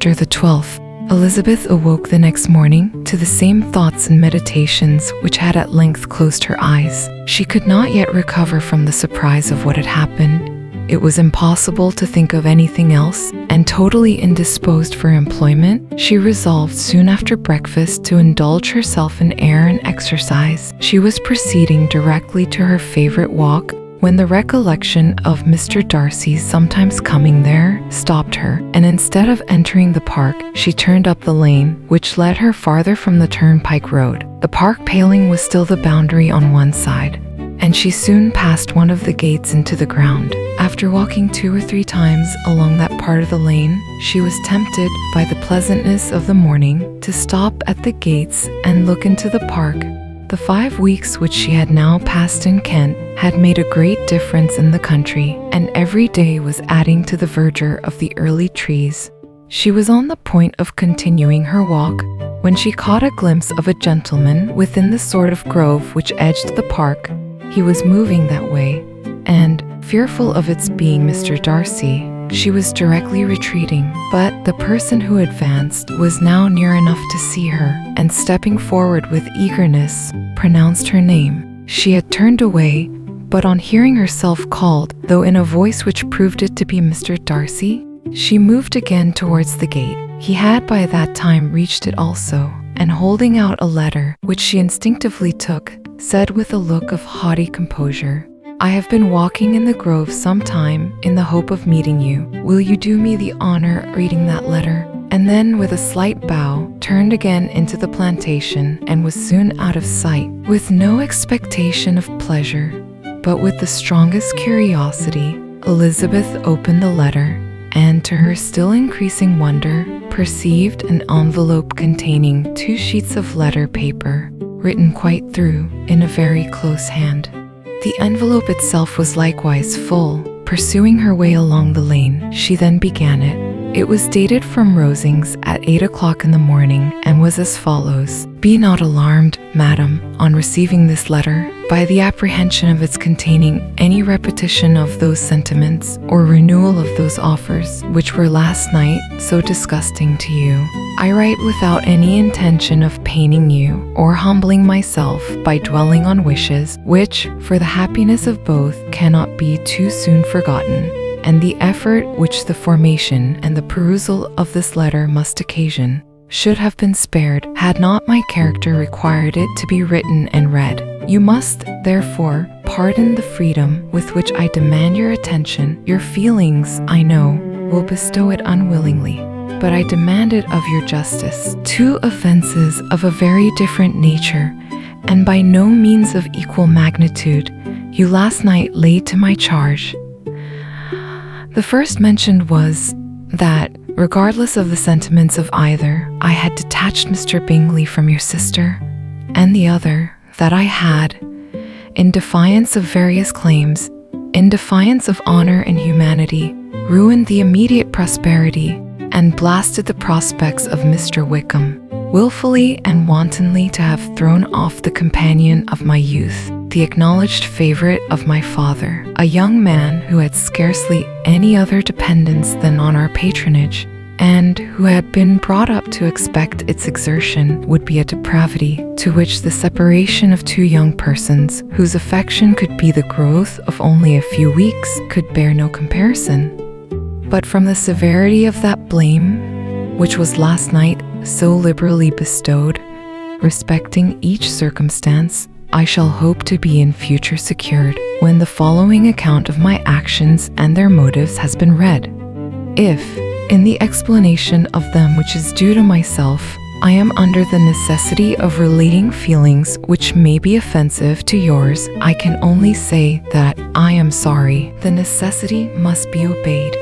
Chapter the 12th. Elizabeth awoke the next morning to the same thoughts and meditations which had at length closed her eyes. She could not yet recover from the surprise of what had happened. It was impossible to think of anything else, and totally indisposed for employment, she resolved soon after breakfast to indulge herself in air and exercise. She was proceeding directly to her favorite walk when the recollection of Mr. Darcy's sometimes coming there stopped her, and instead of entering the park, she turned up the lane, which led her farther from the turnpike road. The park paling was still the boundary on one side, and she soon passed one of the gates into the ground. After walking 2 or 3 times along that part of the lane, she was tempted by the pleasantness of the morning to stop at the gates and look into the park. The 5 weeks which she had now passed in Kent had made a great difference in the country, and every day was adding to the verdure of the early trees. She was on the point of continuing her walk when she caught a glimpse of a gentleman within the sort of grove which edged the park. He was moving that way, and, fearful of its being Mr. Darcy, she was directly retreating, but the person who advanced was now near enough to see her, and stepping forward with eagerness, pronounced her name. She had turned away, but on hearing herself called, though in a voice which proved it to be Mr. Darcy, she moved again towards the gate. He had by that time reached it also, and holding out a letter, which she instinctively took, said with a look of haughty composure, "I have been walking in the grove some time in the hope of meeting you. Will you do me the honor reading that letter?" And then, with a slight bow, turned again into the plantation and was soon out of sight. With no expectation of pleasure, but with the strongest curiosity, Elizabeth opened the letter, and to her still increasing wonder, perceived an envelope containing 2 sheets of letter paper, written quite through in a very close hand. The envelope itself was likewise full. Pursuing her way along the lane, she then began it. It was dated from Rosings at 8 o'clock in the morning, and was as follows: "Be not alarmed, madam, on receiving this letter, by the apprehension of its containing any repetition of those sentiments, or renewal of those offers, which were last night so disgusting to you. I write without any intention of paining you, or humbling myself by dwelling on wishes, which, for the happiness of both, cannot be too soon forgotten, and the effort which the formation and the perusal of this letter must occasion, should have been spared, had not my character required it to be written and read. You must, therefore, pardon the freedom with which I demand your attention. Your feelings, I know, will bestow it unwillingly, but I demand it of your justice. 2 offenses of a very different nature, and by no means of equal magnitude, you last night laid to my charge. The first mentioned was that, regardless of the sentiments of either, I had detached Mr. Bingley from your sister, and the other, that I had, in defiance of various claims, in defiance of honor and humanity, ruined the immediate prosperity and blasted the prospects of Mr. Wickham, willfully and wantonly to have thrown off the companion of my youth, the acknowledged favorite of my father, a young man who had scarcely any other dependence than on our patronage, and who had been brought up to expect its exertion would be a depravity, to which the separation of 2 young persons, whose affection could be the growth of only a few weeks, could bear no comparison. But from the severity of that blame, which was last night so liberally bestowed, respecting each circumstance, I shall hope to be in future secured, when the following account of my actions and their motives has been read. If, in the explanation of them which is due to myself, I am under the necessity of relating feelings which may be offensive to yours, I can only say that I am sorry. The necessity must be obeyed,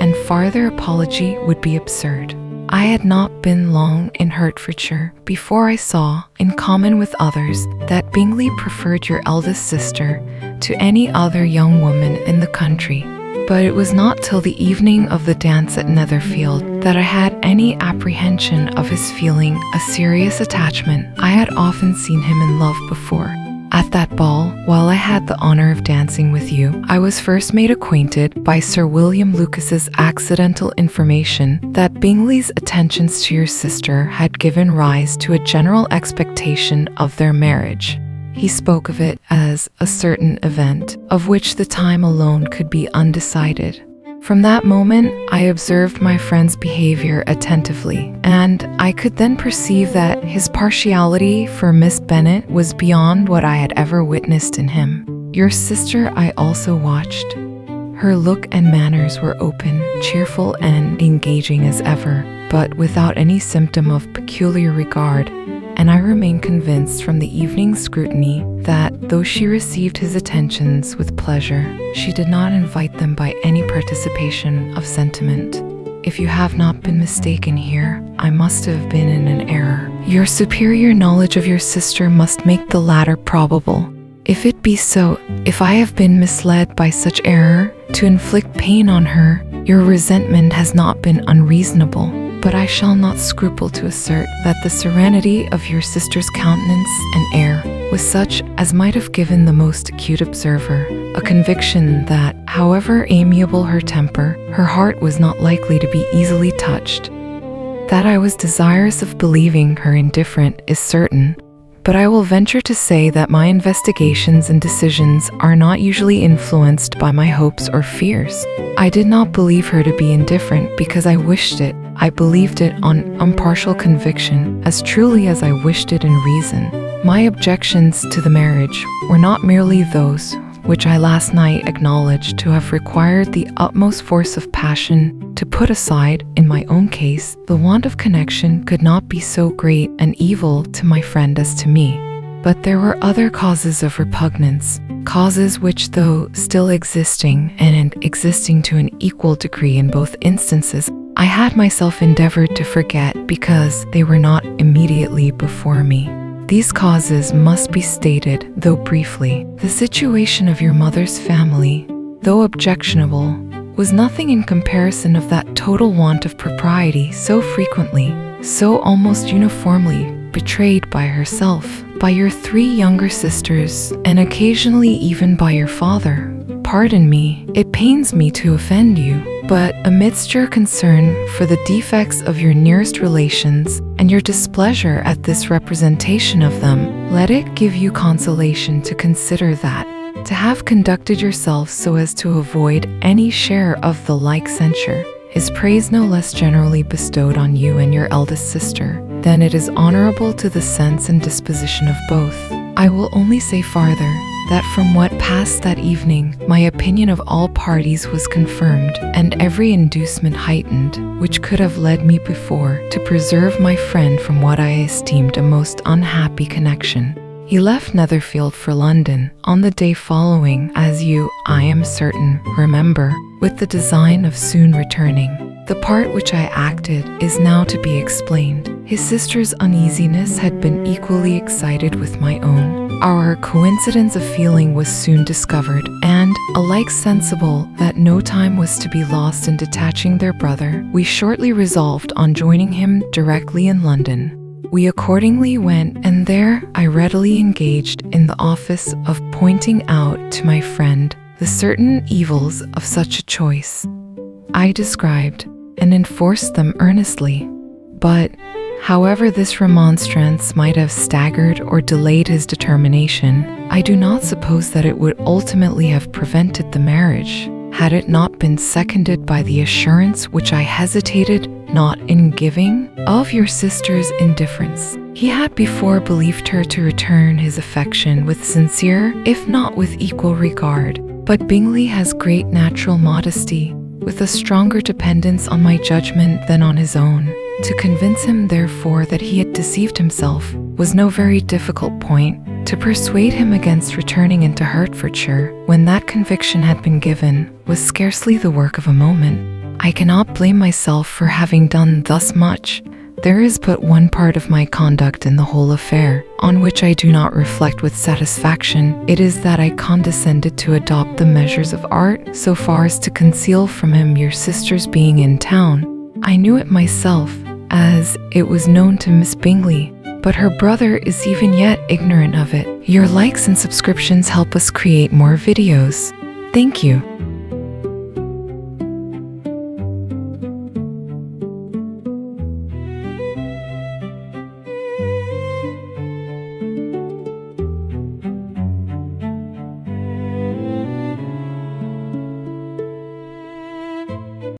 and farther apology would be absurd. I had not been long in Hertfordshire before I saw, in common with others, that Bingley preferred your eldest sister to any other young woman in the country. But it was not till the evening of the dance at Netherfield that I had any apprehension of his feeling a serious attachment. I had often seen him in love before, At that ball, while I had the honor of dancing with you, I was first made acquainted by Sir William Lucas's accidental information that Bingley's attentions to your sister had given rise to a general expectation of their marriage. He spoke of it as a certain event, of which the time alone could be undecided. From that moment, I observed my friend's behavior attentively, and I could then perceive that his partiality for Miss Bennet was beyond what I had ever witnessed in him. Your sister I also watched. Her look and manners were open, cheerful, and engaging as ever, but without any symptom of peculiar regard, and I remain convinced from the evening's scrutiny that, though she received his attentions with pleasure, she did not invite them by any participation of sentiment. If you have not been mistaken here, I must have been in an error. Your superior knowledge of your sister must make the latter probable. If it be so, if I have been misled by such error to inflict pain on her, your resentment has not been unreasonable. But I shall not scruple to assert that the serenity of your sister's countenance and air was such as might have given the most acute observer a conviction that, however amiable her temper, her heart was not likely to be easily touched. That I was desirous of believing her indifferent is certain, but I will venture to say that my investigations and decisions are not usually influenced by my hopes or fears. I did not believe her to be indifferent because I wished it. I believed it on impartial conviction, as truly as I wished it in reason. My objections to the marriage were not merely those which I last night acknowledged to have required the utmost force of passion to put aside. In my own case, the want of connection could not be so great an evil to my friend as to me. But there were other causes of repugnance, causes which, though still existing, and existing to an equal degree in both instances, I had myself endeavored to forget because they were not immediately before me. These causes must be stated, though briefly. The situation of your mother's family, though objectionable, was nothing in comparison of that total want of propriety so frequently, so almost uniformly betrayed by herself, by your 3 younger sisters, and occasionally even by your father. Pardon me, it pains me to offend you, but amidst your concern for the defects of your nearest relations and your displeasure at this representation of them, let it give you consolation to consider that, to have conducted yourself so as to avoid any share of the like censure, is praise no less generally bestowed on you and your eldest sister than it is honorable to the sense and disposition of both. I will only say farther, that from what passed that evening, my opinion of all parties was confirmed, and every inducement heightened, which could have led me before to preserve my friend from what I esteemed a most unhappy connection. He left Netherfield for London on the day following, as you, I am certain, remember, with the design of soon returning. The part which I acted is now to be explained. His sister's uneasiness had been equally excited with my own. Our coincidence of feeling was soon discovered, and, alike sensible that no time was to be lost in detaching their brother, we shortly resolved on joining him directly in London. We accordingly went, and there I readily engaged in the office of pointing out to my friend the certain evils of such a choice. I described and enforced them earnestly, but however this remonstrance might have staggered or delayed his determination, I do not suppose that it would ultimately have prevented the marriage, had it not been seconded by the assurance which I hesitated not in giving of your sister's indifference. He had before believed her to return his affection with sincere, if not with equal regard, but Bingley has great natural modesty, with a stronger dependence on my judgment than on his own. To convince him, therefore, that he had deceived himself was no very difficult point. To persuade him against returning into Hertfordshire, when that conviction had been given, was scarcely the work of a moment. I cannot blame myself for having done thus much. There is but one part of my conduct in the whole affair on which I do not reflect with satisfaction. It is that I condescended to adopt the measures of art so far as to conceal from him your sister's being in town. I knew it myself, as it was known to Miss Bingley, but her brother is even yet ignorant of it. Your likes and subscriptions help us create more videos. Thank you.